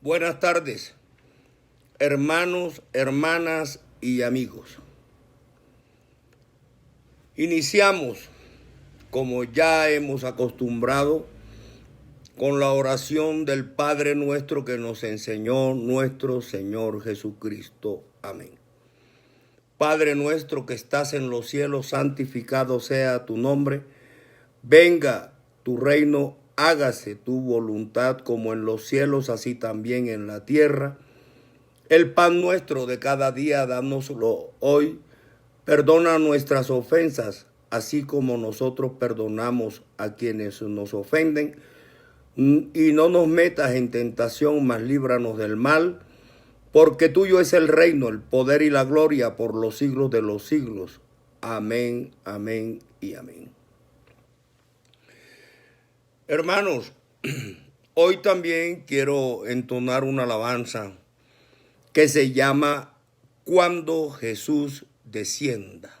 Buenas tardes, hermanos, hermanas y amigos. Iniciamos, como ya hemos acostumbrado, con la oración del Padre nuestro que nos enseñó nuestro Señor Jesucristo. Amén. Padre nuestro que estás en los cielos, santificado sea tu nombre. Venga tu reino, hágase tu voluntad como en los cielos, así también en la tierra. El pan nuestro de cada día, dánoslo hoy. Perdona nuestras ofensas, así como nosotros perdonamos a quienes nos ofenden. Y no nos metas en tentación, mas líbranos del mal. Porque tuyo es el reino, el poder y la gloria por los siglos de los siglos. Amén, amén y amén. Hermanos, hoy también quiero entonar una alabanza que se llama Cuando Jesús descienda.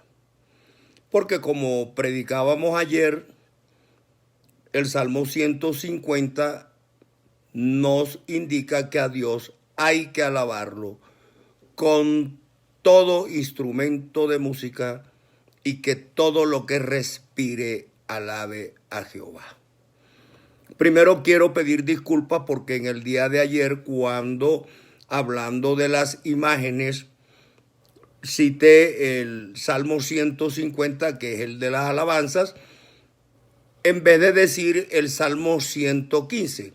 Porque como predicábamos ayer, el Salmo 150 nos indica que a Dios hay que alabarlo con todo instrumento de música y que todo lo que respire alabe a Jehová. Primero quiero pedir disculpas porque en el día de ayer, cuando hablando de las imágenes, cité el Salmo 150, que es el de las alabanzas, en vez de decir el Salmo 115,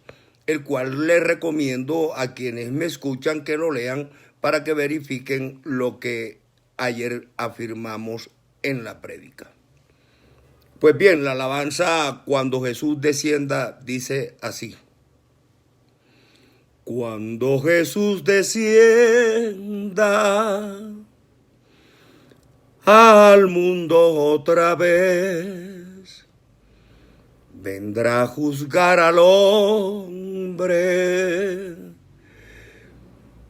el cual les recomiendo a quienes me escuchan que lo lean para que verifiquen lo que ayer afirmamos en la prédica. Pues bien, la alabanza Cuando Jesús descienda dice así. Cuando Jesús descienda al mundo otra vez, vendrá a juzgar al hombre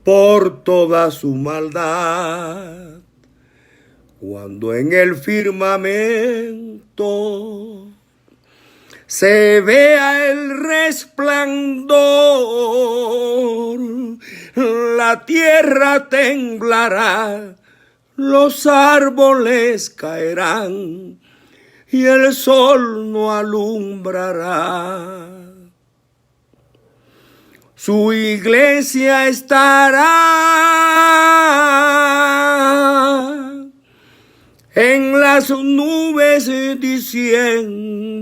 por toda su maldad. Cuando en el firmamento se vea el resplandor, la tierra temblará, los árboles caerán y el sol no alumbrará. Su iglesia estará en las nubes diciendo: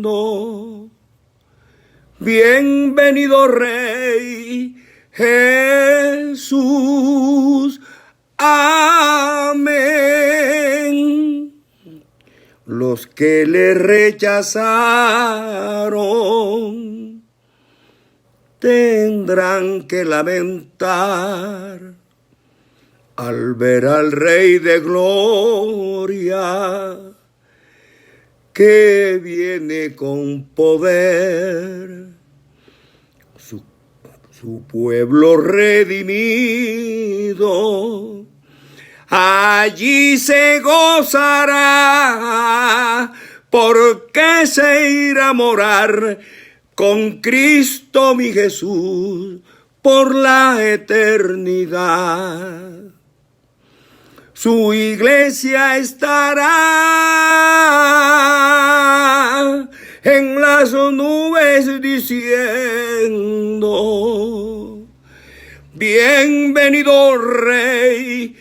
bienvenido Rey Jesús. Amén. Los que le rechazaron tendrán que lamentar al ver al Rey de Gloria que viene con poder. Su pueblo redimido allí se gozará, porque se irá a morar con Cristo mi Jesús por la eternidad. Su iglesia estará en las nubes diciendo: bienvenido Rey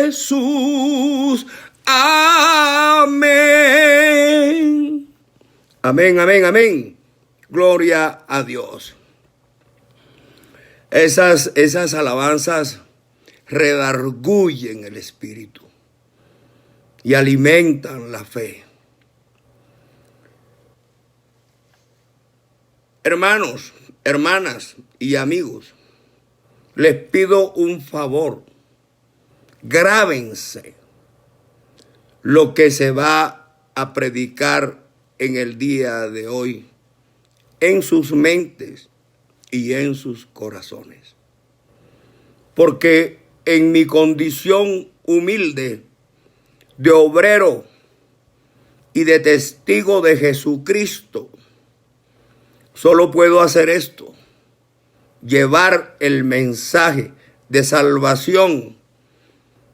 Jesús. Amén. Amén, amén, amén. Gloria a Dios. Esas alabanzas redargullen el espíritu y alimentan la fe. Hermanos, hermanas y amigos, les pido un favor. Grábense lo que se va a predicar en el día de hoy en sus mentes y en sus corazones. Porque en mi condición humilde de obrero y de testigo de Jesucristo, solo puedo hacer esto: llevar el mensaje de salvación,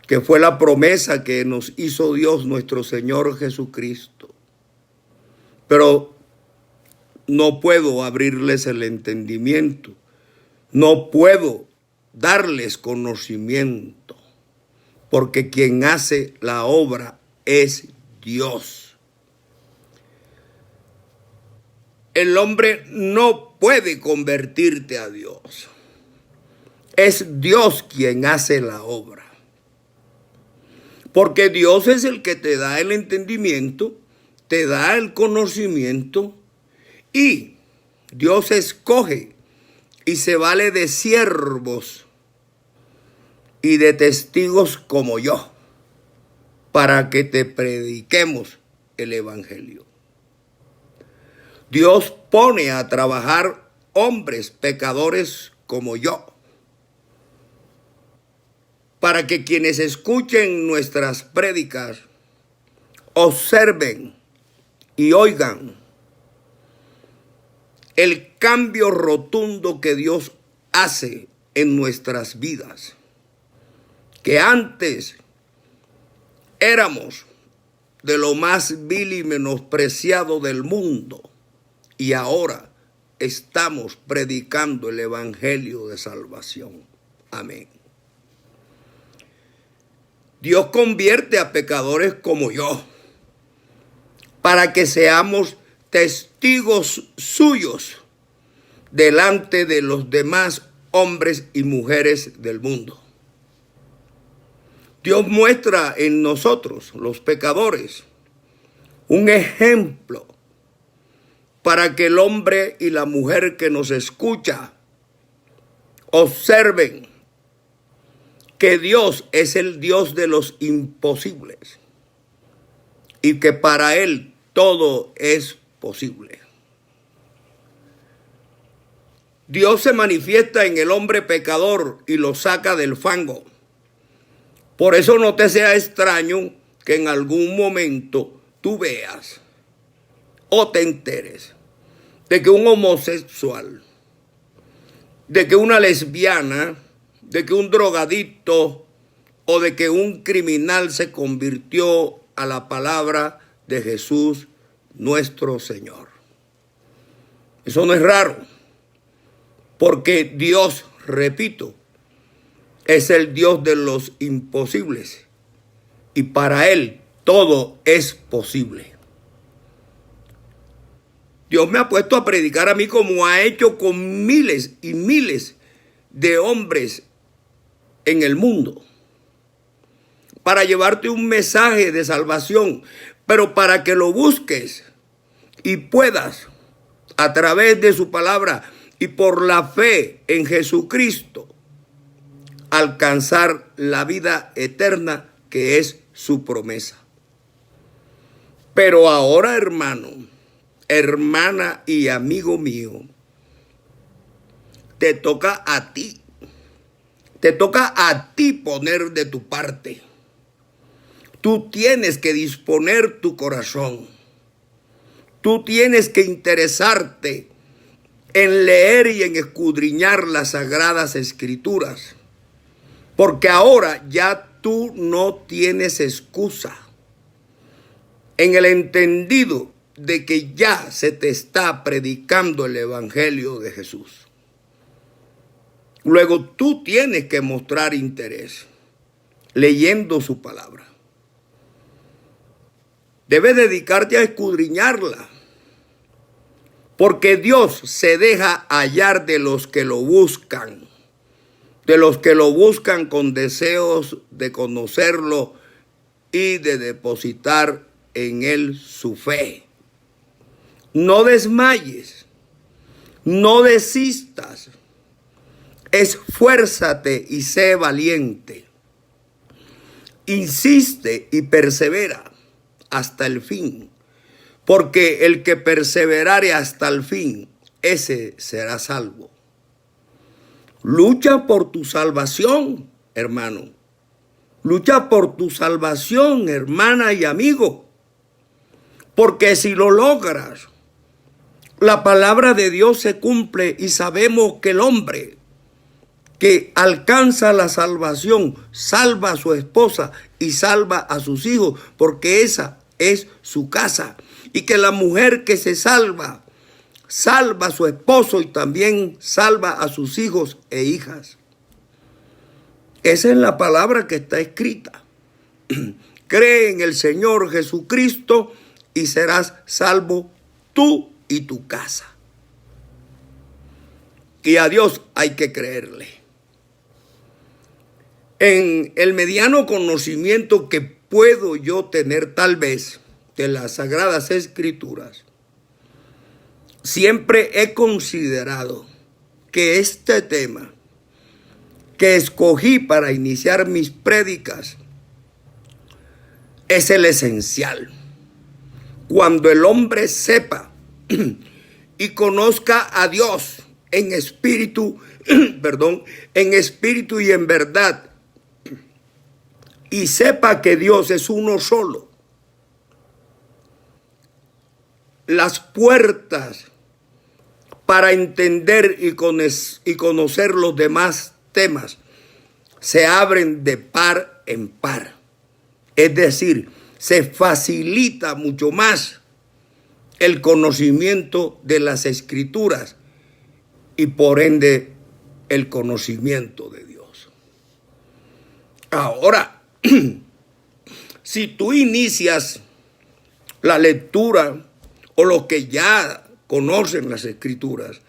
que fue la promesa que nos hizo Dios nuestro Señor Jesucristo. Pero no puedo abrirles el entendimiento, no puedo darles conocimiento, porque quien hace la obra es Dios. El hombre no puede convertirte a Dios. Es Dios quien hace la obra. Porque Dios es el que te da el entendimiento, te da el conocimiento, y Dios escoge y se vale de siervos y de testigos como yo para que te prediquemos el evangelio. Dios pone a trabajar hombres pecadores como yo, para que quienes escuchen nuestras prédicas observen y oigan el cambio rotundo que Dios hace en nuestras vidas. Que antes éramos de lo más vil y menospreciado del mundo, y ahora estamos predicando el evangelio de salvación. Amén. Dios convierte a pecadores como yo para que seamos testigos suyos delante de los demás hombres y mujeres del mundo. Dios muestra en nosotros, los pecadores, un ejemplo para que el hombre y la mujer que nos escucha observen que Dios es el Dios de los imposibles y que para Él todo es posible. Dios se manifiesta en el hombre pecador y lo saca del fango. Por eso no te sea extraño que en algún momento tú veas o te enteres de que un homosexual, de que una lesbiana, de que un drogadicto o de que un criminal se convirtió a la palabra de Jesús nuestro Señor. Eso no es raro, porque Dios, repito, es el Dios de los imposibles y para Él todo es posible. Dios me ha puesto a predicar a mí como ha hecho con miles y miles de hombres en el mundo, para llevarte un mensaje de salvación, pero para que lo busques y puedas, a través de su palabra y por la fe en Jesucristo, alcanzar la vida eterna que es su promesa. Pero ahora, hermano, hermana y amigo mío, te toca a ti. Te toca a ti poner de tu parte. Tú tienes que disponer tu corazón. Tú tienes que interesarte en leer y en escudriñar las sagradas escrituras. Porque ahora ya tú no tienes excusa, en el entendido de que ya se te está predicando el evangelio de Jesús. Luego tú tienes que mostrar interés leyendo su palabra. Debes dedicarte a escudriñarla, porque Dios se deja hallar de los que lo buscan, de los que lo buscan con deseos de conocerlo y de depositar en Él su fe. No desmayes, no desistas. Esfuérzate y sé valiente. Insiste y persevera hasta el fin, porque el que perseverare hasta el fin, ese será salvo. Lucha por tu salvación, hermano. Lucha por tu salvación, hermana y amigo, porque si lo logras, la palabra de Dios se cumple y sabemos que el hombre que alcanza la salvación, salva a su esposa y salva a sus hijos, porque esa es su casa. Y que la mujer que se salva, salva a su esposo y también salva a sus hijos e hijas. Esa es la palabra que está escrita. Cree en el Señor Jesucristo y serás salvo tú y tu casa. Y a Dios hay que creerle. En el mediano conocimiento que puedo yo tener tal vez de las Sagradas Escrituras, siempre he considerado que este tema que escogí para iniciar mis prédicas es el esencial. Cuando el hombre sepa y conozca a Dios en espíritu, en espíritu y en verdad, y sepa que Dios es uno solo, las puertas para entender y conocer los demás temas se abren de par en par. Es decir, se facilita mucho más el conocimiento de las Escrituras y por ende el conocimiento de Dios. Ahora, si tú inicias la lectura o los que ya conocen las Escrituras,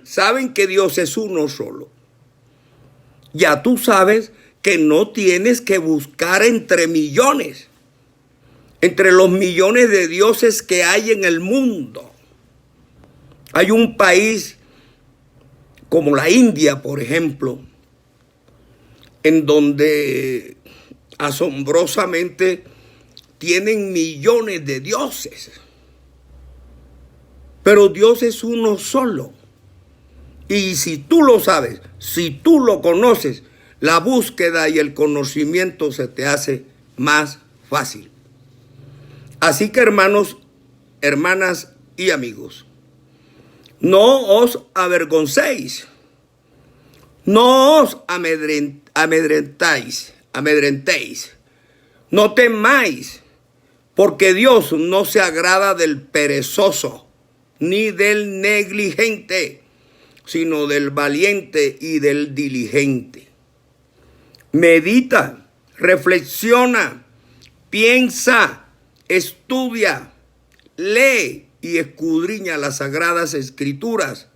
saben que Dios es uno solo. Ya tú sabes que no tienes que buscar entre millones, entre los millones de dioses que hay en el mundo. Hay un país como la India, por ejemplo, en donde asombrosamente tienen millones de dioses. Pero Dios es uno solo. Y si tú lo sabes, si tú lo conoces, la búsqueda y el conocimiento se te hace más fácil. Así que hermanos, hermanas y amigos, no os avergoncéis, no os amedrentéis, no temáis, porque Dios no se agrada del perezoso ni del negligente, sino del valiente y del diligente. Medita, reflexiona, piensa, estudia, lee y escudriña las Sagradas Escrituras,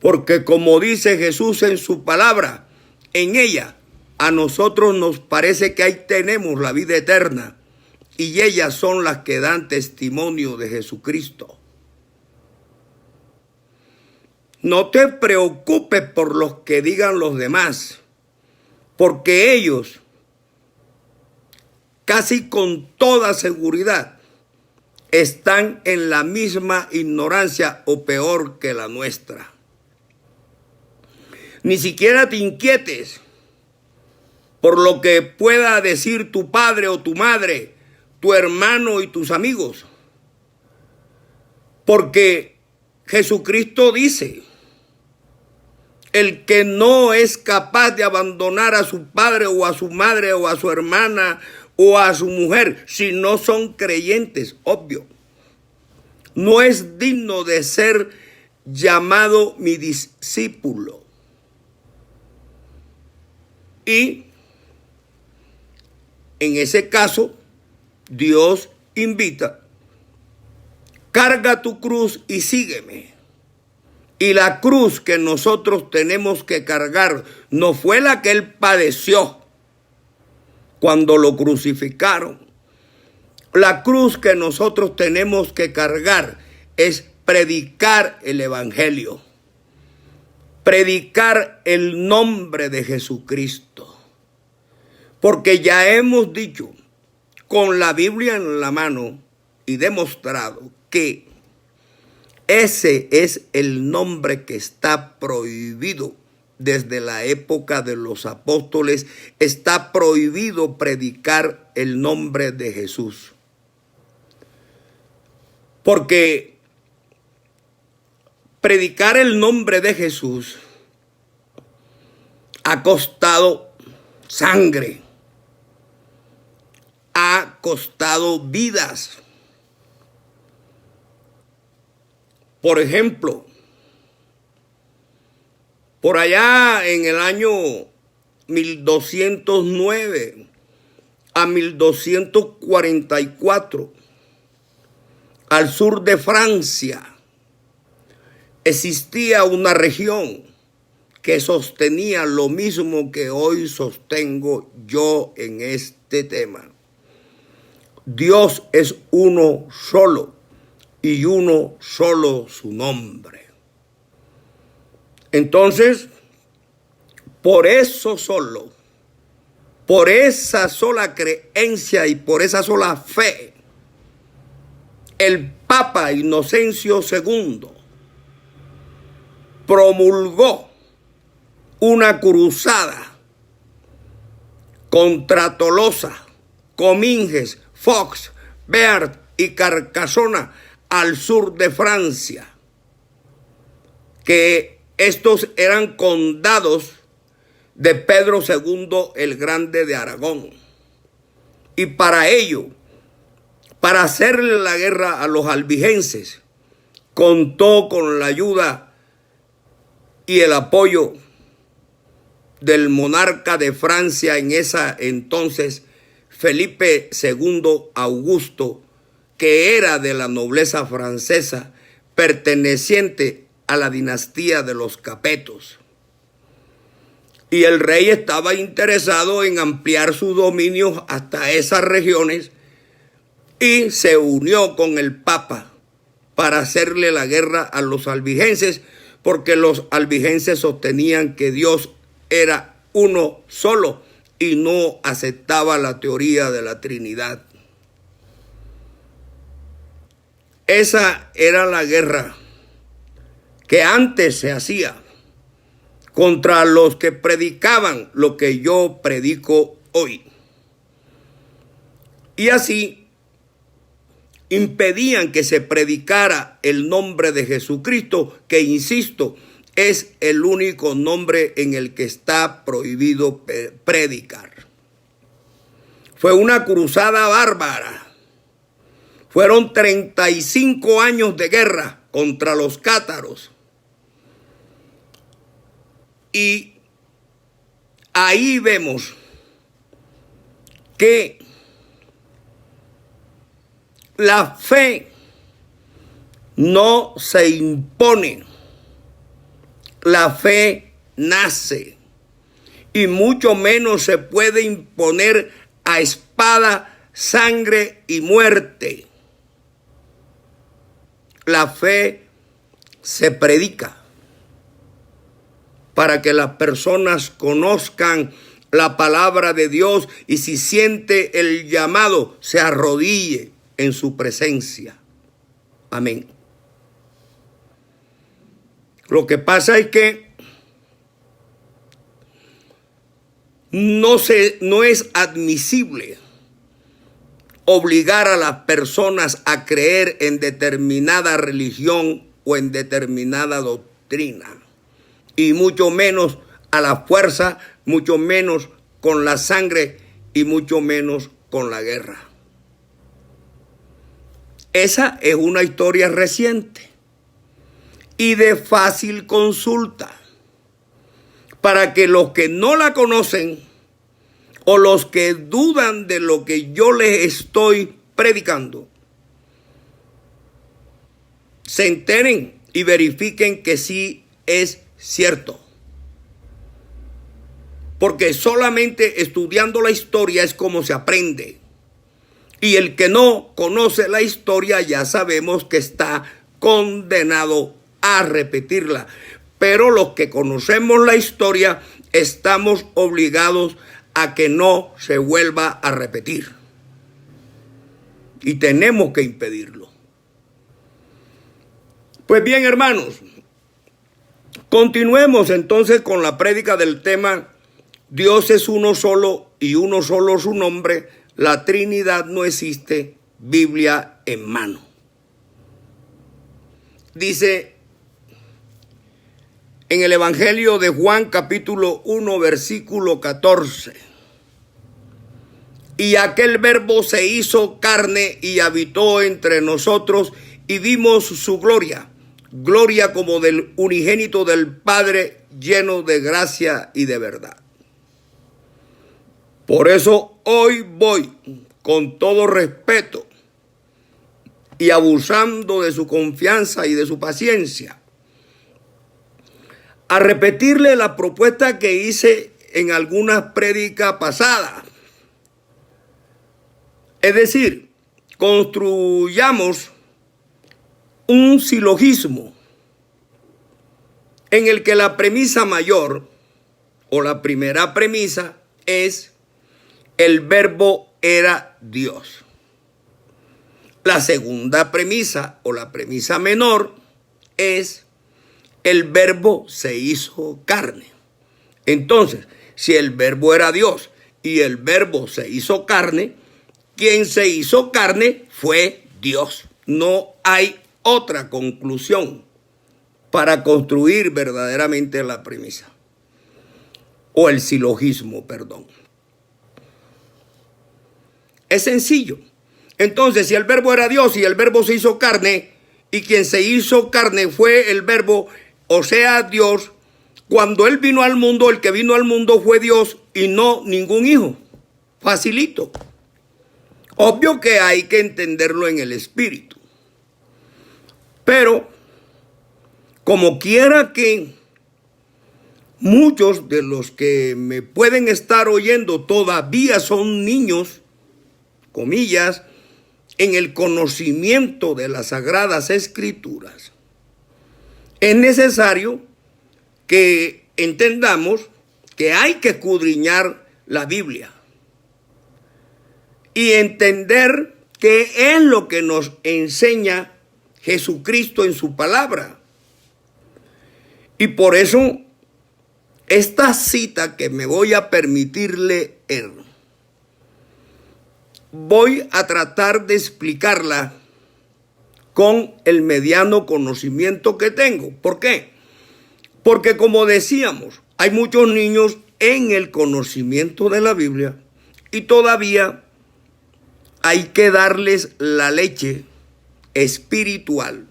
porque como dice Jesús en su palabra, en ella a nosotros nos parece que ahí tenemos la vida eterna, y ellas son las que dan testimonio de Jesucristo. No te preocupes por lo que digan los demás, porque ellos, casi con toda seguridad, están en la misma ignorancia o peor que la nuestra. Ni siquiera te inquietes por lo que pueda decir tu padre o tu madre, tu hermano y tus amigos, porque Jesucristo dice: el que no es capaz de abandonar a su padre o a su madre o a su hermana o a su mujer, si no son creyentes, obvio, no es digno de ser llamado mi discípulo. Y en ese caso, Dios invita: carga tu cruz y sígueme. Y la cruz que nosotros tenemos que cargar no fue la que él padeció cuando lo crucificaron. La cruz que nosotros tenemos que cargar es predicar el Evangelio, predicar el nombre de Jesucristo. Porque ya hemos dicho con la Biblia en la mano y demostrado que ese es el nombre que está prohibido desde la época de los apóstoles. Está prohibido predicar el nombre de Jesús. Porque predicar el nombre de Jesús ha costado sangre, ha costado vidas. Por ejemplo, por allá en el año 1209 a 1244, al sur de Francia, existía una región que sostenía lo mismo que hoy sostengo yo en este tema. Dios es uno solo y uno solo su nombre. Entonces, por eso solo, por esa sola creencia y por esa sola fe, el Papa Inocencio II promulgó una cruzada contra Tolosa, Cominges, Fox, Béarn y Carcassona al sur de Francia, que estos eran condados de Pedro II el Grande de Aragón. Y para ello, para hacerle la guerra a los albigenses, contó con la ayuda y el apoyo del monarca de Francia en esa entonces, Felipe II Augusto, que era de la nobleza francesa, perteneciente a la dinastía de los Capetos. Y el rey estaba interesado en ampliar sus dominios hasta esas regiones y se unió con el Papa para hacerle la guerra a los albigenses, porque los albigenses sostenían que Dios era uno solo y no aceptaba la teoría de la Trinidad. Esa era la guerra que antes se hacía contra los que predicaban lo que yo predico hoy. Y así impedían que se predicara el nombre de Jesucristo, que, insisto, es el único nombre en el que está prohibido predicar. Fue una cruzada bárbara. Fueron 35 años de guerra contra los cátaros. Y ahí vemos que la fe no se impone, la fe nace, y mucho menos se puede imponer a espada, sangre y muerte. La fe se predica para que las personas conozcan la palabra de Dios y, si siente el llamado, se arrodille en su presencia. Amén. Lo que pasa es que no es admisible obligar a las personas a creer en determinada religión o en determinada doctrina, y mucho menos a la fuerza, mucho menos con la sangre y mucho menos con la guerra. Esa es una historia reciente y de fácil consulta, para que los que no la conocen o los que dudan de lo que yo les estoy predicando se enteren y verifiquen que sí es cierto. Porque solamente estudiando la historia es como se aprende. Y el que no conoce la historia ya sabemos que está condenado a repetirla. Pero los que conocemos la historia estamos obligados a que no se vuelva a repetir. Y tenemos que impedirlo. Pues bien, hermanos, continuemos entonces con la prédica del tema Dios es uno solo y uno solo su nombre. La Trinidad no existe, Biblia en mano. Dice en el Evangelio de Juan capítulo 1 versículo 14. Y aquel verbo se hizo carne y habitó entre nosotros y vimos su gloria, gloria como del unigénito del Padre, lleno de gracia y de verdad. Por eso hoy voy con todo respeto y abusando de su confianza y de su paciencia a repetirle la propuesta que hice en algunas prédicas pasadas. Es decir, construyamos un silogismo en el que la premisa mayor o la primera premisa es el verbo era Dios. La segunda premisa o la premisa menor es el verbo se hizo carne. Entonces, si el verbo era Dios y el verbo se hizo carne, quien se hizo carne fue Dios. No hay otra conclusión para construir verdaderamente la premisa o el silogismo, perdón. Es sencillo. Entonces, si el verbo era Dios y el verbo se hizo carne, y quien se hizo carne fue el verbo, o sea, Dios, cuando Él vino al mundo, el que vino al mundo fue Dios y no ningún hijo. Facilito. Obvio que hay que entenderlo en el espíritu. Pero, como quiera que muchos de los que me pueden estar oyendo todavía son niños, comillas, en el conocimiento de las Sagradas Escrituras, es necesario que entendamos que hay que escudriñar la Biblia y entender qué es lo que nos enseña Jesucristo en su palabra. Y por eso, esta cita que me voy a permitir leer, voy a tratar de explicarla con el mediano conocimiento que tengo. ¿Por qué? Porque como decíamos, hay muchos niños en el conocimiento de la Biblia y todavía hay que darles la leche espiritual,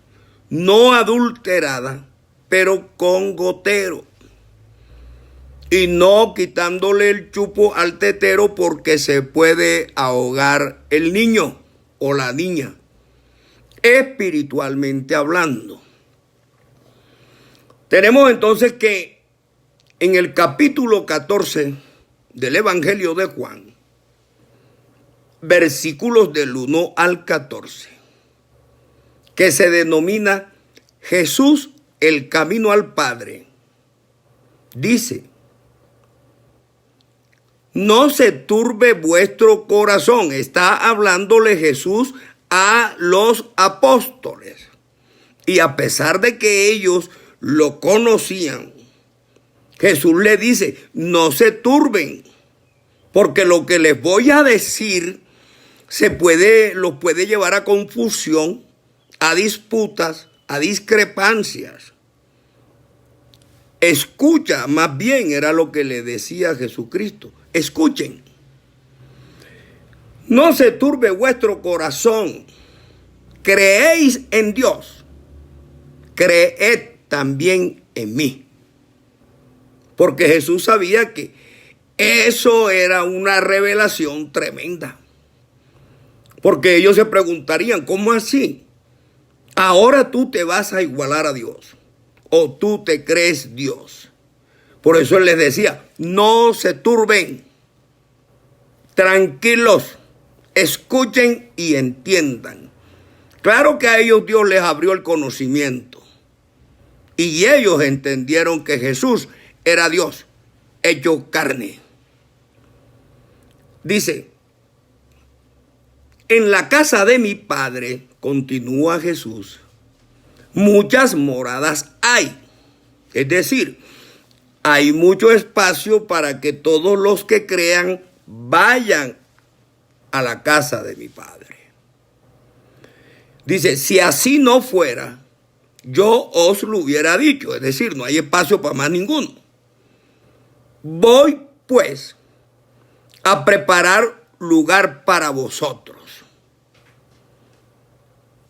no adulterada, pero con gotero. Y no quitándole el chupo al tetero porque se puede ahogar el niño o la niña, espiritualmente hablando. Tenemos entonces que en el capítulo 14 del Evangelio de Juan, versículos del 1 al 14, que se denomina Jesús el camino al Padre, dice: no se turbe vuestro corazón. Está hablándole Jesús a los apóstoles. Y a pesar de que ellos lo conocían, Jesús le dice, no se turben, porque lo que les voy a decir los puede llevar a confusión, a disputas, a discrepancias. Escucha, más bien era lo que le decía Jesucristo. Escuchen. No se turbe vuestro corazón. Creéis en Dios. Creed también en mí. Porque Jesús sabía que eso era una revelación tremenda. Porque ellos se preguntarían, ¿cómo así? Ahora tú te vas a igualar a Dios. O tú te crees Dios. Por eso Él les decía, no se turben, tranquilos, escuchen y entiendan. Claro que a ellos Dios les abrió el conocimiento. Y ellos entendieron que Jesús era Dios, hecho carne. Dice, en la casa de mi Padre, continúa Jesús, muchas moradas hay. Es decir, hay mucho espacio para que todos los que crean vayan a la casa de mi Padre. Dice, si así no fuera, yo os lo hubiera dicho, es decir, no hay espacio para más ninguno. Voy, pues, a preparar lugar para vosotros.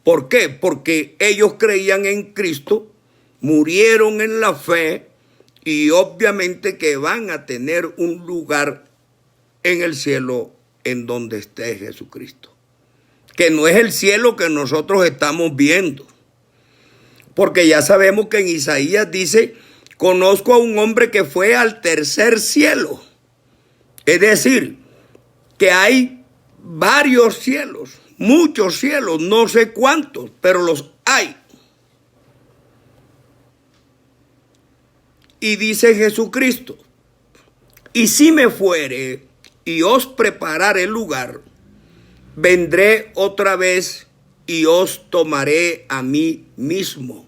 ¿Por qué? Porque ellos creían en Cristo, murieron en la fe y obviamente que van a tener un lugar en el cielo en donde esté Jesucristo. Que no es el cielo que nosotros estamos viendo. Porque ya sabemos que en Isaías dice, conozco a un hombre que fue al tercer cielo. Es decir, que hay varios cielos, muchos cielos, no sé cuántos, pero los hay. Y dice Jesucristo, y si me fuere y os prepararé el lugar, vendré otra vez y os tomaré a mí mismo,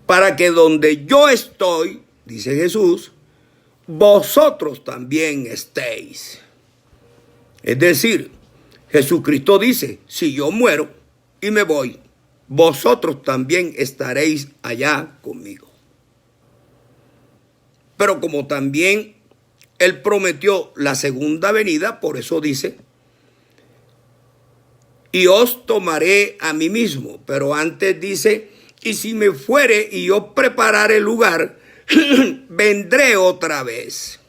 para que donde yo estoy, dice Jesús, vosotros también estéis. Es decir, Jesucristo dice, si yo muero y me voy, vosotros también estaréis allá conmigo. Pero como también Él prometió la segunda venida, por eso dice, y os tomaré a mí mismo. Pero antes dice, y si me fuere y yo prepararé el lugar, vendré otra vez.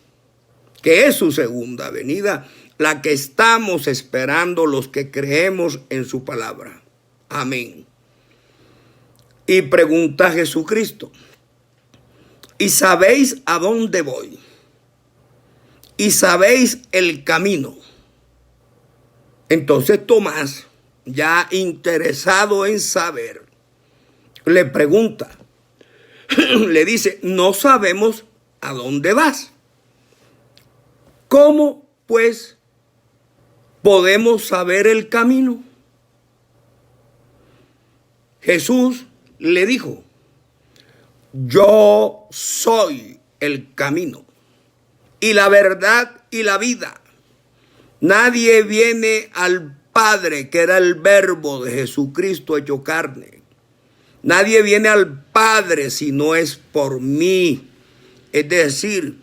Que es su segunda venida, la que estamos esperando los que creemos en su palabra. Amén. Y pregunta Jesucristo, ¿y sabéis a dónde voy? ¿Y sabéis el camino? Entonces Tomás, ya interesado en saber, le pregunta, le dice, no sabemos a dónde vas. ¿Cómo, pues, podemos saber el camino? Jesús le dijo, yo soy el camino y la verdad y la vida. Nadie viene al Padre, que era el verbo de Jesucristo hecho carne. Nadie viene al Padre si no es por mí. Es decir,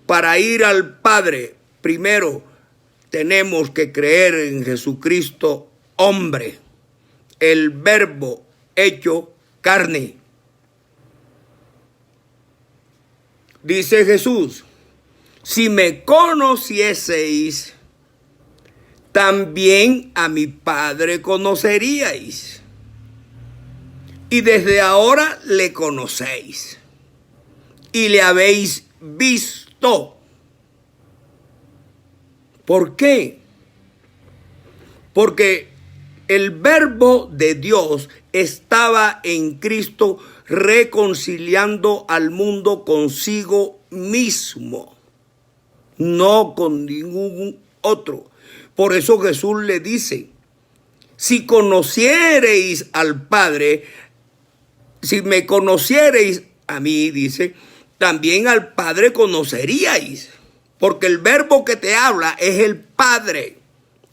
para ir al Padre, primero tenemos que creer en Jesucristo, hombre, el verbo hecho carne. Dice Jesús, si me conocieseis, también a mi Padre conoceríais. Y desde ahora le conocéis y le habéis visto. ¿Por qué? Porque el verbo de Dios estaba en Cristo reconciliando al mundo consigo mismo, no con ningún otro. Por eso Jesús le dice, si conociereis al Padre, si me conociereis a mí, dice, también al Padre conoceríais. Porque el verbo que te habla es el Padre.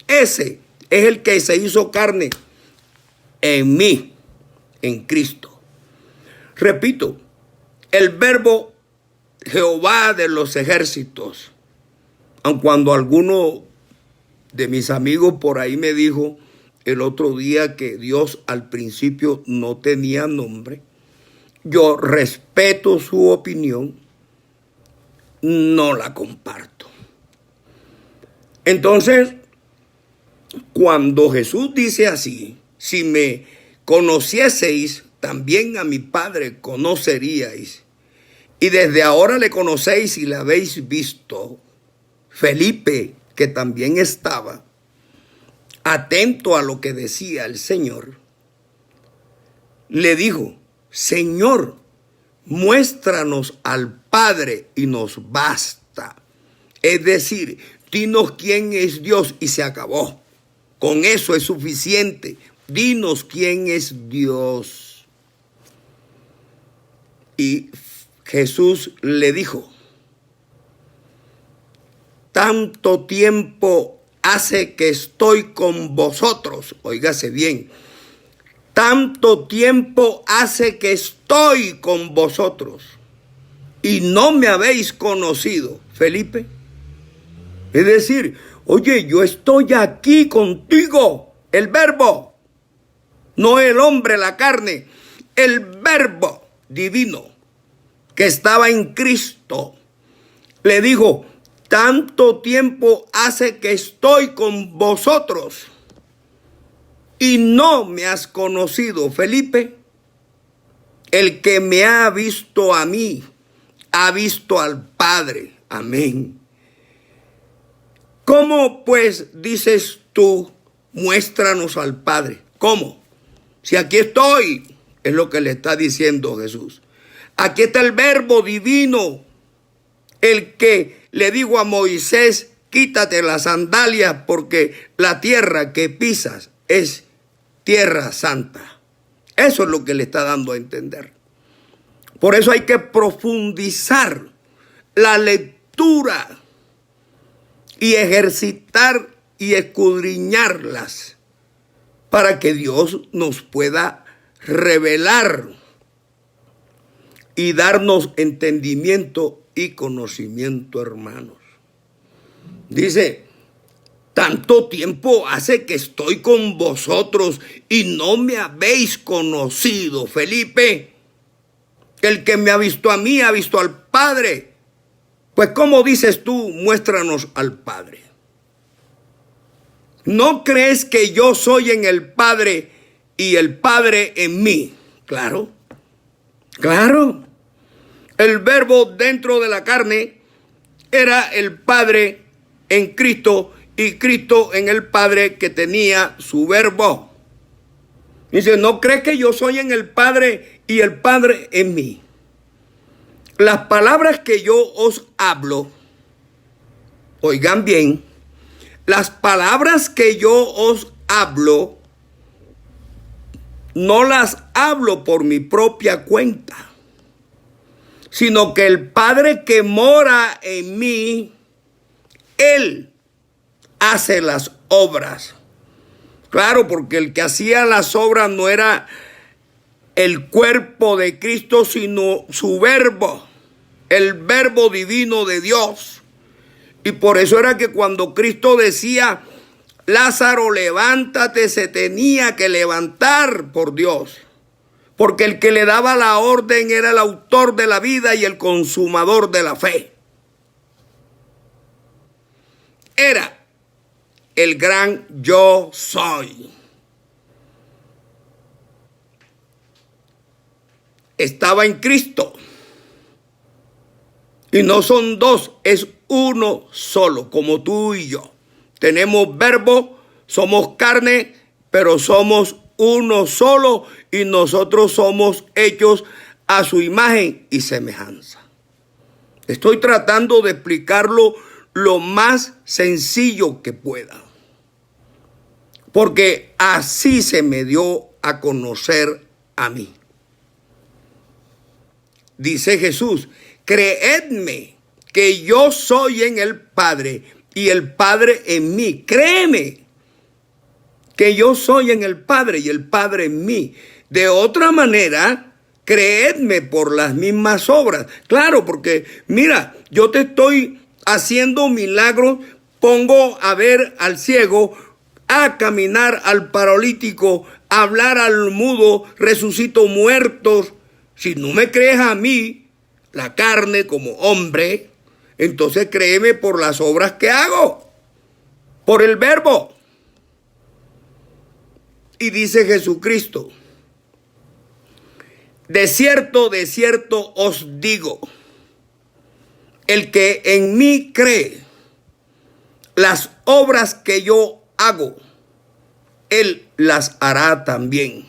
Ese es el que se hizo carne en mí, en Cristo. Repito, el verbo Jehová de los ejércitos, aun cuando alguno de mis amigos por ahí me dijo el otro día que Dios al principio no tenía nombre, yo respeto su opinión, no la comparto. Entonces, cuando Jesús dice así, si me conocieseis, también a mi Padre conoceríais, y desde ahora le conocéis y le habéis visto. Felipe, que también estaba atento a lo que decía el Señor, le dijo, Señor, muéstranos al Padre y nos basta. Es decir, dinos quién es Dios y se acabó. Con eso es suficiente. Dinos quién es Dios. Y Jesús le dijo, tanto tiempo hace que estoy con vosotros, óigase bien, tanto tiempo hace que estoy con vosotros y no me habéis conocido, Felipe. Es decir, oye, yo estoy aquí contigo, el verbo, no el hombre, la carne, el verbo divino que estaba en Cristo. Le dijo, tanto tiempo hace que estoy con vosotros y no me has conocido, Felipe. El que me ha visto a mí, ha visto al Padre. Amén. ¿Cómo pues dices tú, muéstranos al Padre? ¿Cómo? Si aquí estoy, es lo que le está diciendo Jesús. Aquí está el verbo divino, el que le digo a Moisés, quítate las sandalias porque la tierra que pisas es tierra santa. Eso es lo que le está dando a entender. Por eso hay que profundizar la lectura y ejercitar y escudriñarlas para que Dios nos pueda revelar y darnos entendimiento y conocimiento, hermanos. Dice, tanto tiempo hace que estoy con vosotros y no me habéis conocido, Felipe. El que me ha visto a mí ha visto al Padre. Pues ¿cómo dices tú, muéstranos al Padre? ¿No crees que yo soy en el Padre y el Padre en mí? Claro, claro. El verbo dentro de la carne era el Padre en Cristo y Cristo en el Padre que tenía su verbo. Dice, ¿no crees que yo soy en el Padre y el Padre en mí? Las palabras que yo os hablo, oigan bien, las palabras que yo os hablo, no las hablo por mi propia cuenta, sino que el Padre que mora en mí, Él hace las obras. Claro, porque el que hacía las obras no era el cuerpo de Cristo, sino su verbo, el verbo divino de Dios. Y por eso era que cuando Cristo decía, Lázaro, levántate, se tenía que levantar por Dios. Porque el que le daba la orden era el autor de la vida y el consumador de la fe. Era el gran yo soy. Estaba en Cristo. Y no son dos, es uno solo, como tú y yo. Tenemos verbo, somos carne, pero somos uno solo y nosotros somos hechos a su imagen y semejanza. Estoy tratando de explicarlo lo más sencillo que pueda, porque así se me dio a conocer a mí. Dice Jesús, creedme que yo soy en el Padre y el Padre en mí. Créeme que yo soy en el Padre y el Padre en mí. De otra manera, creedme por las mismas obras. Claro, porque mira, yo te estoy haciendo milagros, pongo a ver al ciego, a caminar al paralítico, a hablar al mudo, resucito muertos. Si no me crees a mí, la carne como hombre, entonces créeme por las obras que hago, por el verbo. Y dice Jesucristo, de cierto os digo, el que en mí cree, las obras que yo hago, él las hará también.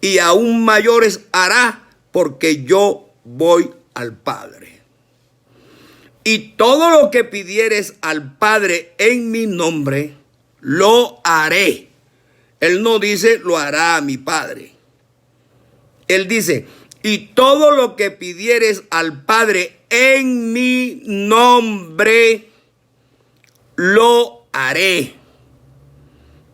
Y aún mayores hará, porque yo voy al Padre. Y todo lo que pidieres al Padre en mi nombre, lo haré. Él no dice, lo hará a mi Padre. Él dice, y todo lo que pidieres al Padre en mi nombre, lo haré,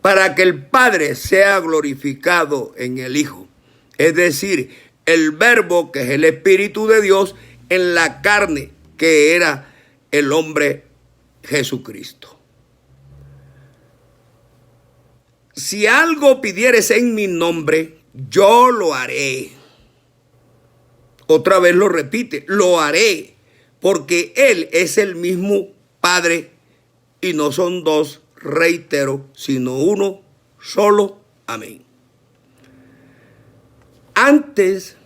para que el Padre sea glorificado en el Hijo. Es decir, el Verbo, que es el Espíritu de Dios, en la carne, que era el hombre Jesucristo. Si algo pidieres en mi nombre, yo lo haré. Otra vez lo repite, lo haré, porque Él es el mismo Padre y no son dos, reitero, sino uno solo. Amén. Antes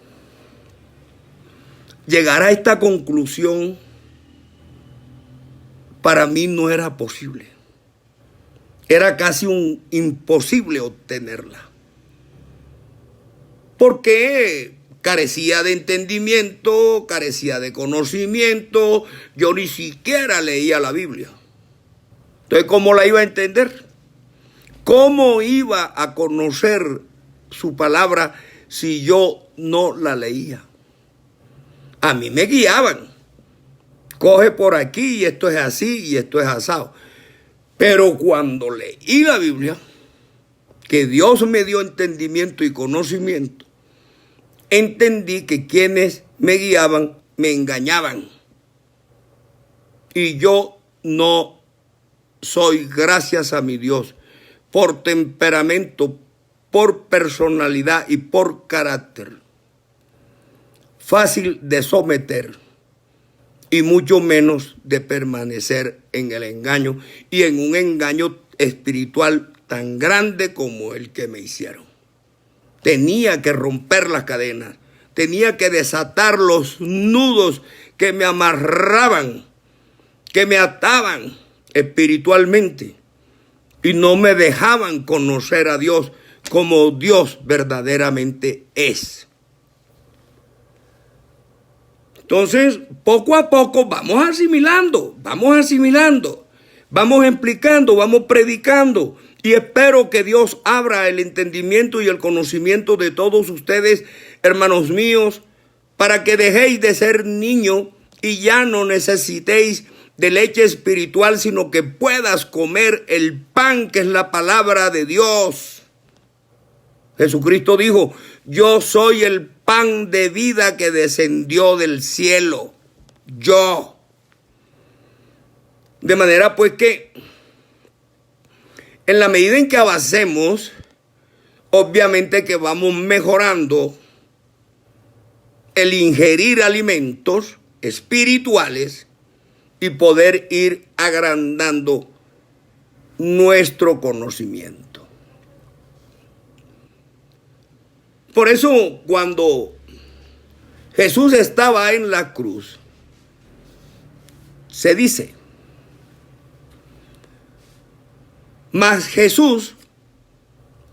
llegar a esta conclusión, para mí no era posible. Era casi un imposible obtenerla. Porque carecía de entendimiento, carecía de conocimiento. Yo ni siquiera leía la Biblia. Entonces, ¿cómo la iba a entender? ¿Cómo iba a conocer su palabra si yo no la leía? A mí me guiaban. Coge por aquí y esto es así y esto es asado. Pero cuando leí la Biblia, que Dios me dio entendimiento y conocimiento, entendí que quienes me guiaban me engañaban. Y yo no soy, gracias a mi Dios, por temperamento, por personalidad y por carácter, fácil de someter y mucho menos de permanecer en el engaño y en un engaño espiritual tan grande como el que me hicieron. Tenía que romper las cadenas, tenía que desatar los nudos que me amarraban, que me ataban espiritualmente y no me dejaban conocer a Dios como Dios verdaderamente es. Entonces, poco a poco vamos asimilando, vamos explicando, vamos predicando. Y espero que Dios abra el entendimiento y el conocimiento de todos ustedes, hermanos míos, para que dejéis de ser niños y ya no necesitéis de leche espiritual, sino que puedas comer el pan que es la palabra de Dios. Jesucristo dijo, yo soy el pan de vida que descendió del cielo. Yo. De manera pues que en la medida en que avancemos, obviamente que vamos mejorando el ingerir alimentos espirituales y poder ir agrandando nuestro conocimiento. Por eso, cuando Jesús estaba en la cruz, se dice, mas Jesús,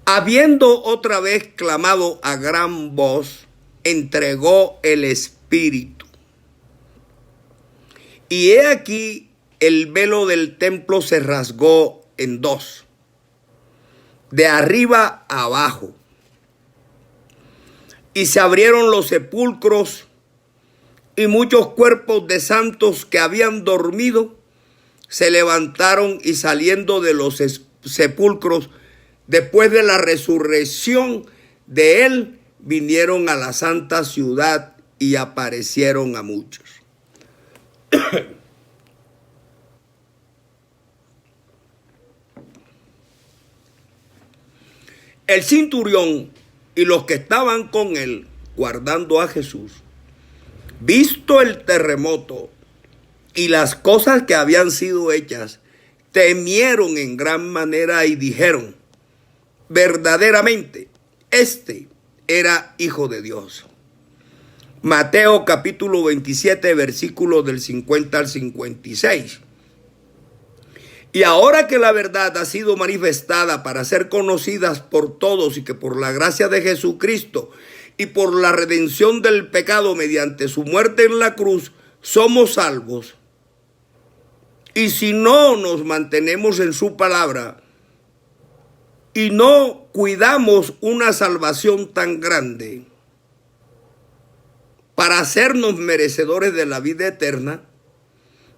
habiendo otra vez clamado a gran voz, entregó el Espíritu. Y he aquí el velo del templo se rasgó en dos, de arriba a abajo. Y se abrieron los sepulcros y muchos cuerpos de santos que habían dormido se levantaron y saliendo de los sepulcros después de la resurrección de él vinieron a la santa ciudad y aparecieron a muchos. El centurión y los que estaban con él guardando a Jesús, visto el terremoto y las cosas que habían sido hechas, temieron en gran manera y dijeron, verdaderamente, este era Hijo de Dios. Mateo capítulo 27, versículos del 50 al 56. Y ahora que la verdad ha sido manifestada para ser conocidas por todos y que por la gracia de Jesucristo y por la redención del pecado mediante su muerte en la cruz, somos salvos. Y si no nos mantenemos en su palabra y no cuidamos una salvación tan grande para hacernos merecedores de la vida eterna,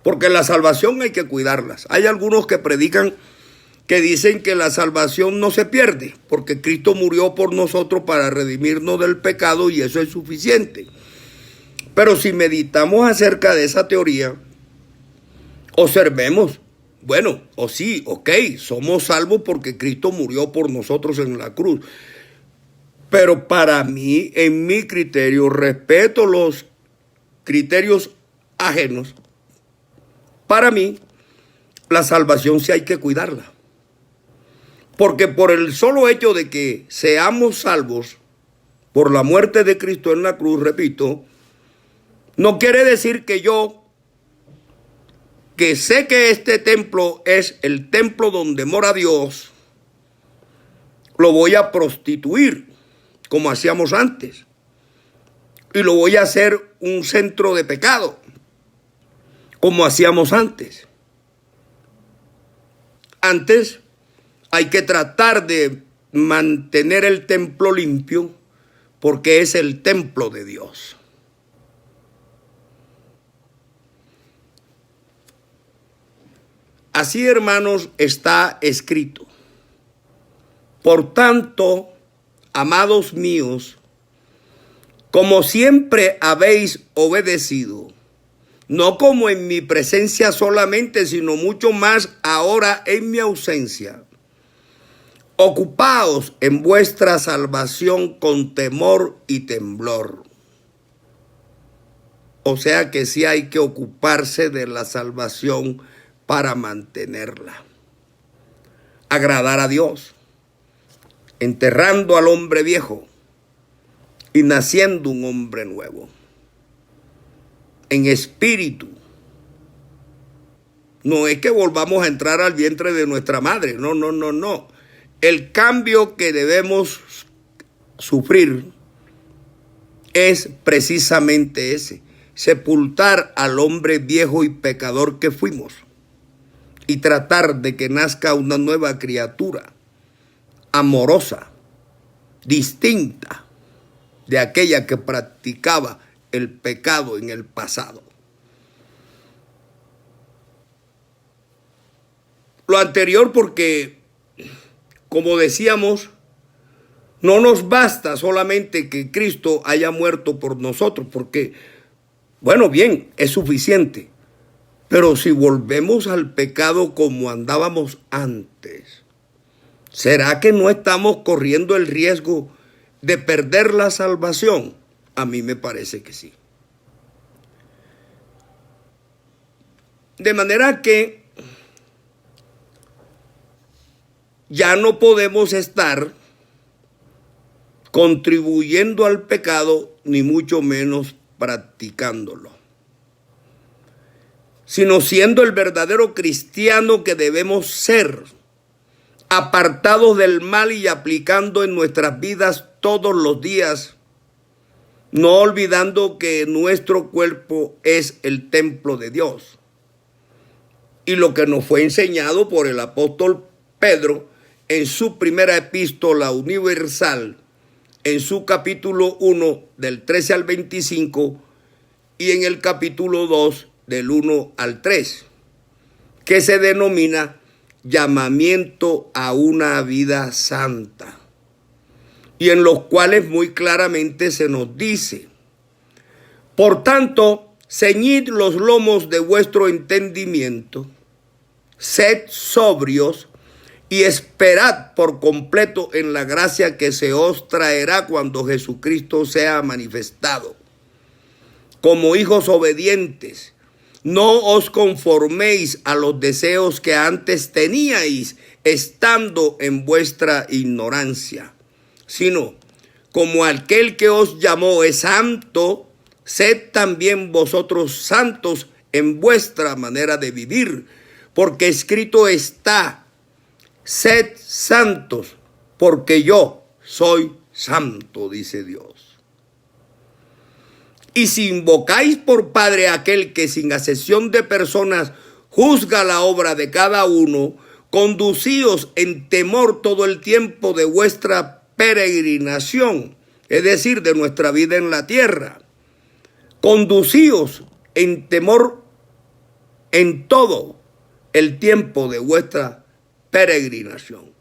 porque la salvación hay que cuidarlas. Hay algunos que predican que dicen que la salvación no se pierde, porque Cristo murió por nosotros para redimirnos del pecado y eso es suficiente. Pero si meditamos acerca de esa teoría, observemos, bueno, sí, ok, somos salvos porque Cristo murió por nosotros en la cruz. Pero para mí, en mi criterio, respeto los criterios ajenos. Para mí, la salvación sí hay que cuidarla. Porque por el solo hecho de que seamos salvos por la muerte de Cristo en la cruz, repito, no quiere decir que yo, que sé que este templo es el templo donde mora Dios, lo voy a prostituir como hacíamos antes. Y lo voy a hacer un centro de pecado, como hacíamos antes. Antes hay que tratar de mantener el templo limpio porque es el templo de Dios. Así, hermanos, está escrito. Por tanto, amados míos, como siempre habéis obedecido, no como en mi presencia solamente, sino mucho más ahora en mi ausencia, ocupaos en vuestra salvación con temor y temblor. O sea que sí hay que ocuparse de la salvación para mantenerla. Agradar a Dios, enterrando al hombre viejo y naciendo un hombre nuevo. En espíritu. No es que volvamos a entrar al vientre de nuestra madre. No. El cambio que debemos sufrir es precisamente ese. Sepultar al hombre viejo y pecador que fuimos. Y tratar de que nazca una nueva criatura. Amorosa. Distinta de aquella que practicaba el pecado en el pasado. Lo anterior porque, como decíamos, no nos basta solamente que Cristo haya muerto por nosotros, porque, bueno, bien, es suficiente. Pero si volvemos al pecado como andábamos antes, ¿será que no estamos corriendo el riesgo de perder la salvación? A mí me parece que sí. De manera que ya no podemos estar contribuyendo al pecado, ni mucho menos practicándolo, sino siendo el verdadero cristiano que debemos ser, apartados del mal y aplicando en nuestras vidas todos los días, no olvidando que nuestro cuerpo es el templo de Dios. Y lo que nos fue enseñado por el apóstol Pedro en su primera epístola universal, en su capítulo 1 del 13 al 25 y en el capítulo 2 del 1 al 3, que se denomina llamamiento a una vida santa, y en los cuales muy claramente se nos dice: por tanto, ceñid los lomos de vuestro entendimiento, sed sobrios y esperad por completo en la gracia que se os traerá cuando Jesucristo sea manifestado. Como hijos obedientes, no os conforméis a los deseos que antes teníais estando en vuestra ignorancia, sino como aquel que os llamó es santo, sed también vosotros santos en vuestra manera de vivir, porque escrito está: sed santos, porque yo soy santo, dice Dios. Y si invocáis por Padre a aquel que sin acepción de personas juzga la obra de cada uno, conducíos en temor todo el tiempo de vuestra peregrinación, es decir, de nuestra vida en la tierra. Conducíos en temor en todo el tiempo de vuestra peregrinación,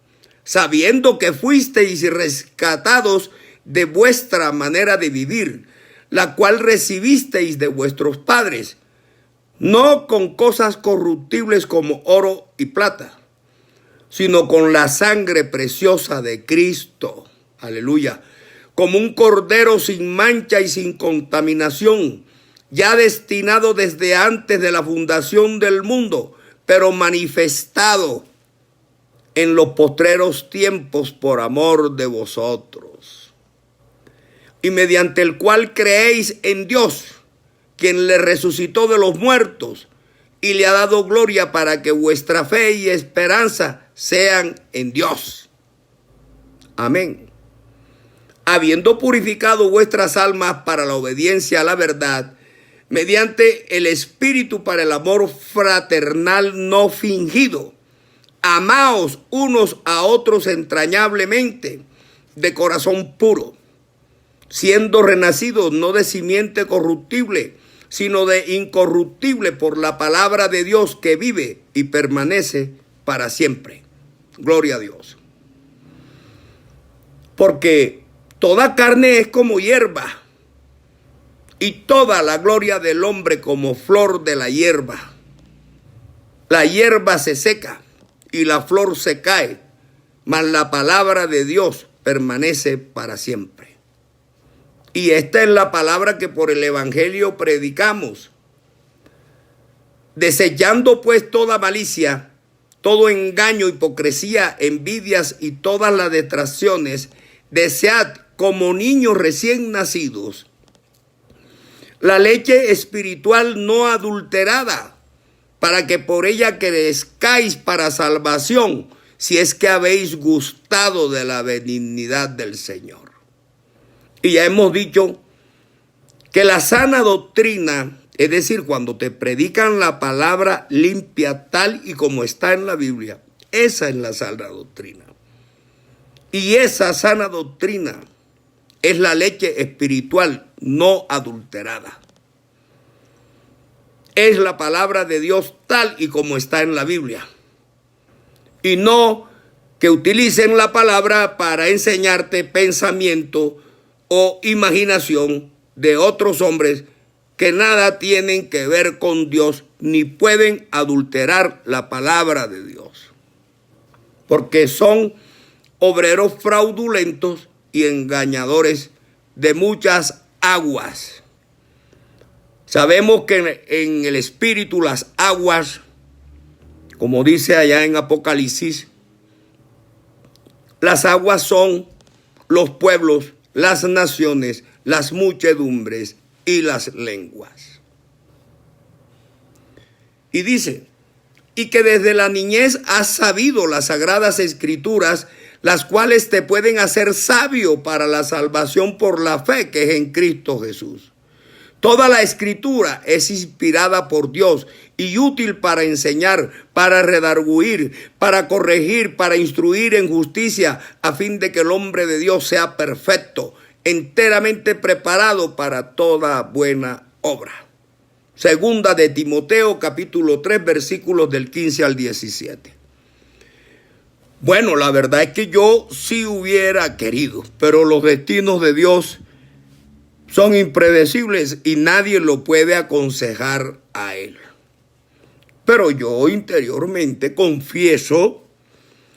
sabiendo que fuisteis rescatados de vuestra manera de vivir, la cual recibisteis de vuestros padres, no con cosas corruptibles como oro y plata, sino con la sangre preciosa de Cristo, aleluya, como un cordero sin mancha y sin contaminación, ya destinado desde antes de la fundación del mundo, pero manifestado en los postreros tiempos por amor de vosotros, y mediante el cual creéis en Dios, quien le resucitó de los muertos y le ha dado gloria, para que vuestra fe y esperanza sean en Dios. Amén. Habiendo purificado vuestras almas para la obediencia a la verdad, mediante el Espíritu para el amor fraternal no fingido, amaos unos a otros entrañablemente, de corazón puro, siendo renacidos no de simiente corruptible, sino de incorruptible, por la palabra de Dios que vive y permanece para siempre. Gloria a Dios. Porque toda carne es como hierba, y toda la gloria del hombre como flor de la hierba. La hierba se seca y la flor se cae, mas la palabra de Dios permanece para siempre. Y esta es la palabra que por el evangelio predicamos. Desechando pues toda malicia, todo engaño, hipocresía, envidias y todas las detracciones, desead como niños recién nacidos la leche espiritual no adulterada, para que por ella crezcáis para salvación, si es que habéis gustado de la benignidad del Señor. Y ya hemos dicho que la sana doctrina, es decir, cuando te predican la palabra limpia tal y como está en la Biblia, esa es la sana doctrina. Y esa sana doctrina es la leche espiritual no adulterada. Es la palabra de Dios tal y como está en la Biblia. Y no que utilicen la palabra para enseñarte pensamiento o imaginación de otros hombres que nada tienen que ver con Dios, ni pueden adulterar la palabra de Dios. Porque son obreros fraudulentos y engañadores de muchas aguas. Sabemos que en el Espíritu las aguas, como dice allá en Apocalipsis, las aguas son los pueblos, las naciones, las muchedumbres y las lenguas. Y dice, y que desde la niñez has sabido las sagradas escrituras, las cuales te pueden hacer sabio para la salvación por la fe que es en Cristo Jesús. Toda la escritura es inspirada por Dios y útil para enseñar, para redarguir, para corregir, para instruir en justicia, a fin de que el hombre de Dios sea perfecto, enteramente preparado para toda buena obra. Segunda de Timoteo, capítulo 3, versículos del 15 al 17. Bueno, la verdad es que yo sí hubiera querido, pero los destinos de Dios son impredecibles y nadie lo puede aconsejar a Él. Pero yo interiormente confieso,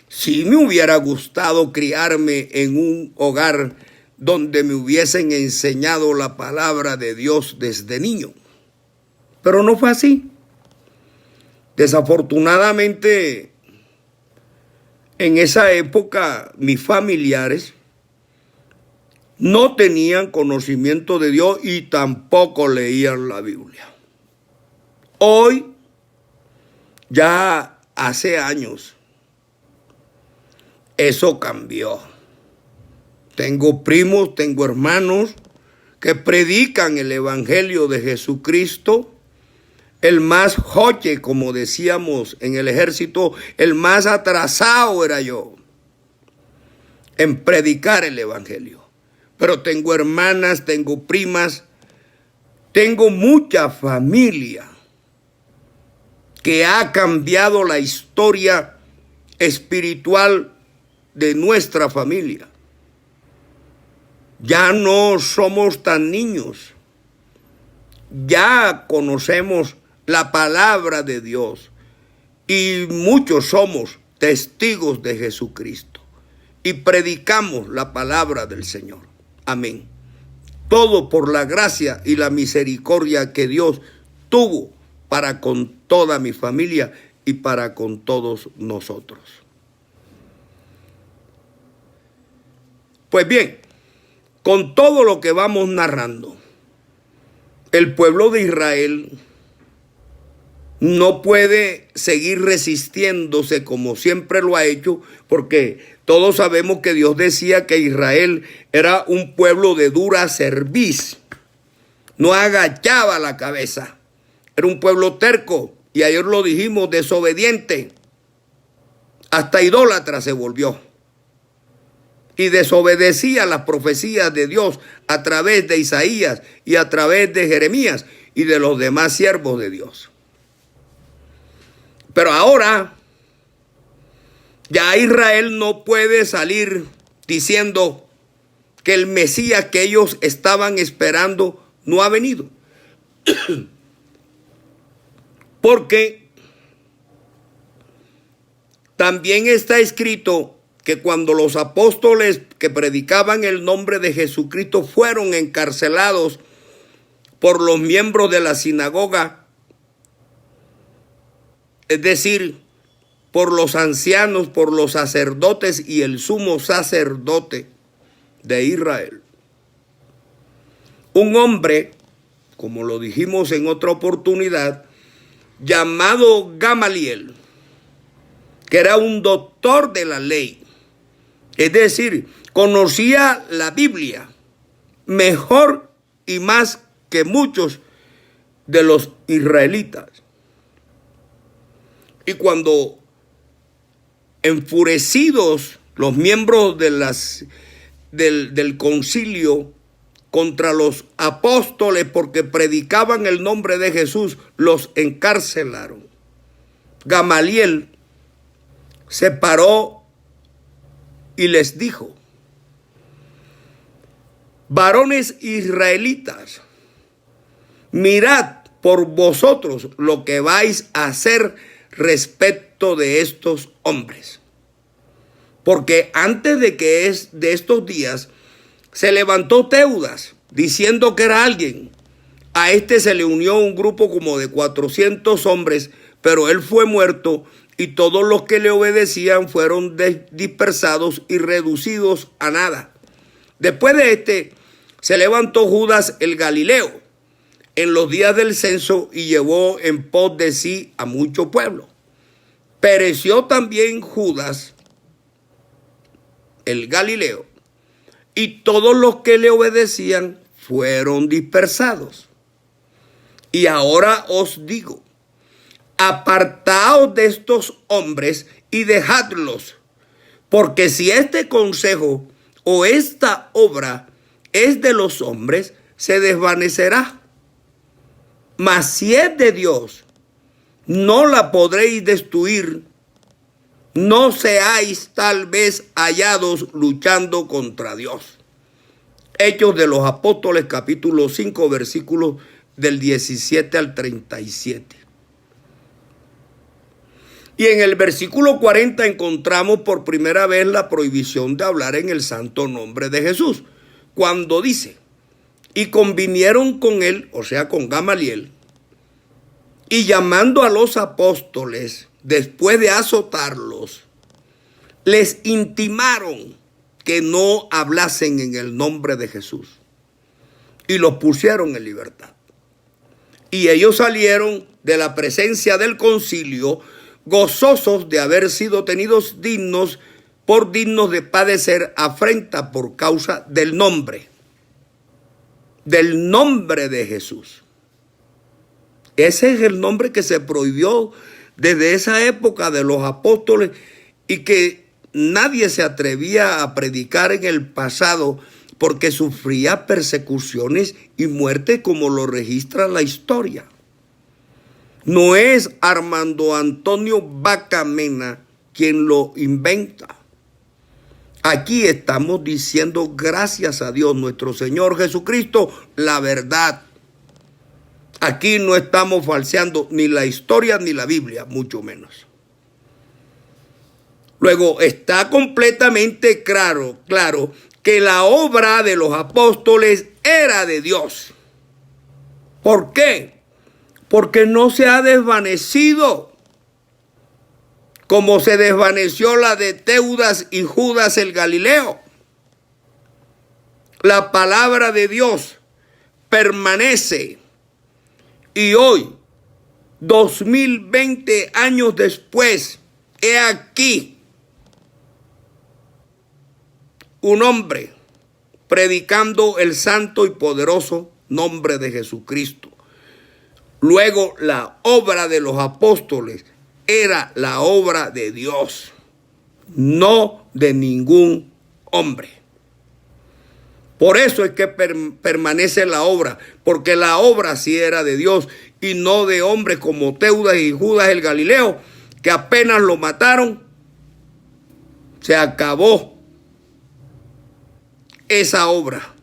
si me hubiera gustado criarme en un hogar donde me hubiesen enseñado la palabra de Dios desde niño. Pero no fue así. Desafortunadamente, en esa época, mis familiares no tenían conocimiento de Dios y tampoco leían la Biblia. Hoy, ya hace años, eso cambió. Tengo primos, tengo hermanos que predican el evangelio de Jesucristo. El más joche, como decíamos en el ejército, el más atrasado era yo en predicar el evangelio. Pero tengo hermanas, tengo primas, tengo mucha familia que ha cambiado la historia espiritual de nuestra familia. Ya no somos tan niños. Ya conocemos la palabra de Dios y muchos somos testigos de Jesucristo y predicamos la palabra del Señor. Amén. Todo por la gracia y la misericordia que Dios tuvo para con toda mi familia y para con todos nosotros. Pues bien, con todo lo que vamos narrando, el pueblo de Israel no puede seguir resistiéndose como siempre lo ha hecho, porque todos sabemos que Dios decía que Israel era un pueblo de dura cerviz, no agachaba la cabeza, era un pueblo terco, y ayer lo dijimos, desobediente, hasta idólatra se volvió, y desobedecía las profecías de Dios a través de Isaías y a través de Jeremías y de los demás siervos de Dios. Pero ahora ya Israel no puede salir diciendo que el Mesías que ellos estaban esperando no ha venido. Porque también está escrito que cuando los apóstoles que predicaban el nombre de Jesucristo fueron encarcelados por los miembros de la sinagoga, es decir, por los ancianos, por los sacerdotes y el sumo sacerdote de Israel, un hombre, como lo dijimos en otra oportunidad, llamado Gamaliel, que era un doctor de la ley, es decir, conocía la Biblia mejor y más que muchos de los israelitas. Y cuando enfurecidos los miembros del concilio contra los apóstoles porque predicaban el nombre de Jesús, los encarcelaron, Gamaliel se paró y les dijo: varones israelitas, mirad por vosotros lo que vais a hacer respecto de estos hombres. Porque antes de estos días se levantó Teudas diciendo que era alguien. A este se le unió un grupo como de 400 hombres, pero él fue muerto y todos los que le obedecían fueron dispersados y reducidos a nada. Después de este se levantó Judas el Galileo en los días del censo y llevó en pos de sí a mucho pueblo. Pereció también Judas el Galileo y todos los que le obedecían fueron dispersados. Y ahora os digo, apartaos de estos hombres y dejadlos, porque si este consejo o esta obra es de los hombres, se desvanecerá. Mas si es de Dios, no la podréis destruir. No seáis tal vez hallados luchando contra Dios. Hechos de los Apóstoles, capítulo 5, versículos del 17 al 37. Y en el versículo 40 encontramos por primera vez la prohibición de hablar en el santo nombre de Jesús, cuando dice: y convinieron con él, o sea, con Gamaliel, y llamando a los apóstoles, después de azotarlos, les intimaron que no hablasen en el nombre de Jesús, y los pusieron en libertad. Y ellos salieron de la presencia del concilio gozosos de haber sido tenidos dignos de padecer afrenta por causa del nombre de Jesús. Ese es el nombre que se prohibió desde esa época de los apóstoles y que nadie se atrevía a predicar en el pasado porque sufría persecuciones y muerte, como lo registra la historia. No es Armando Antonio Vaca Mena quien lo inventa. Aquí estamos diciendo gracias a Dios nuestro Señor Jesucristo la verdad. Aquí no estamos falseando ni la historia ni la Biblia, mucho menos. Luego está completamente claro que la obra de los apóstoles era de Dios. ¿Por qué? Porque no se ha desvanecido como se desvaneció la de Teudas y Judas el Galileo. La palabra de Dios permanece. Y hoy, 2020 años después, he aquí un hombre predicando el santo y poderoso nombre de Jesucristo. Luego, la obra de los apóstoles era la obra de Dios, no de ningún hombre. Por eso es que permanece la obra, porque la obra sí era de Dios y no de hombres como Teudas y Judas el Galileo, que apenas lo mataron, se acabó esa obra.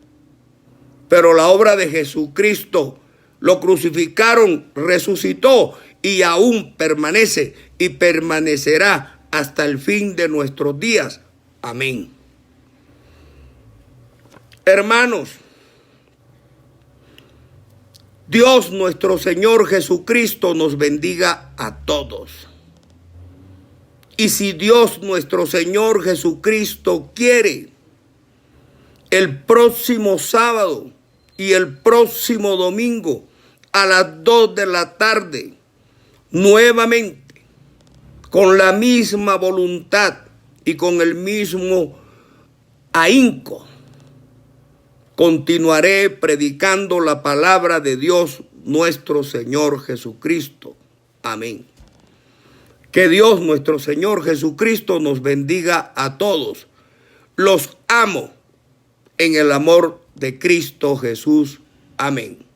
Pero la obra de Jesucristo, lo crucificaron, resucitó y aún permanece y permanecerá hasta el fin de nuestros días. Amén. Hermanos, Dios nuestro Señor Jesucristo nos bendiga a todos. Y si Dios nuestro Señor Jesucristo quiere, el próximo sábado y el próximo domingo a las 2 de la tarde, nuevamente, con la misma voluntad y con el mismo ahínco, continuaré predicando la palabra de Dios nuestro Señor Jesucristo. Amén. Que Dios nuestro Señor Jesucristo nos bendiga a todos. Los amo en el amor de Cristo Jesús. Amén.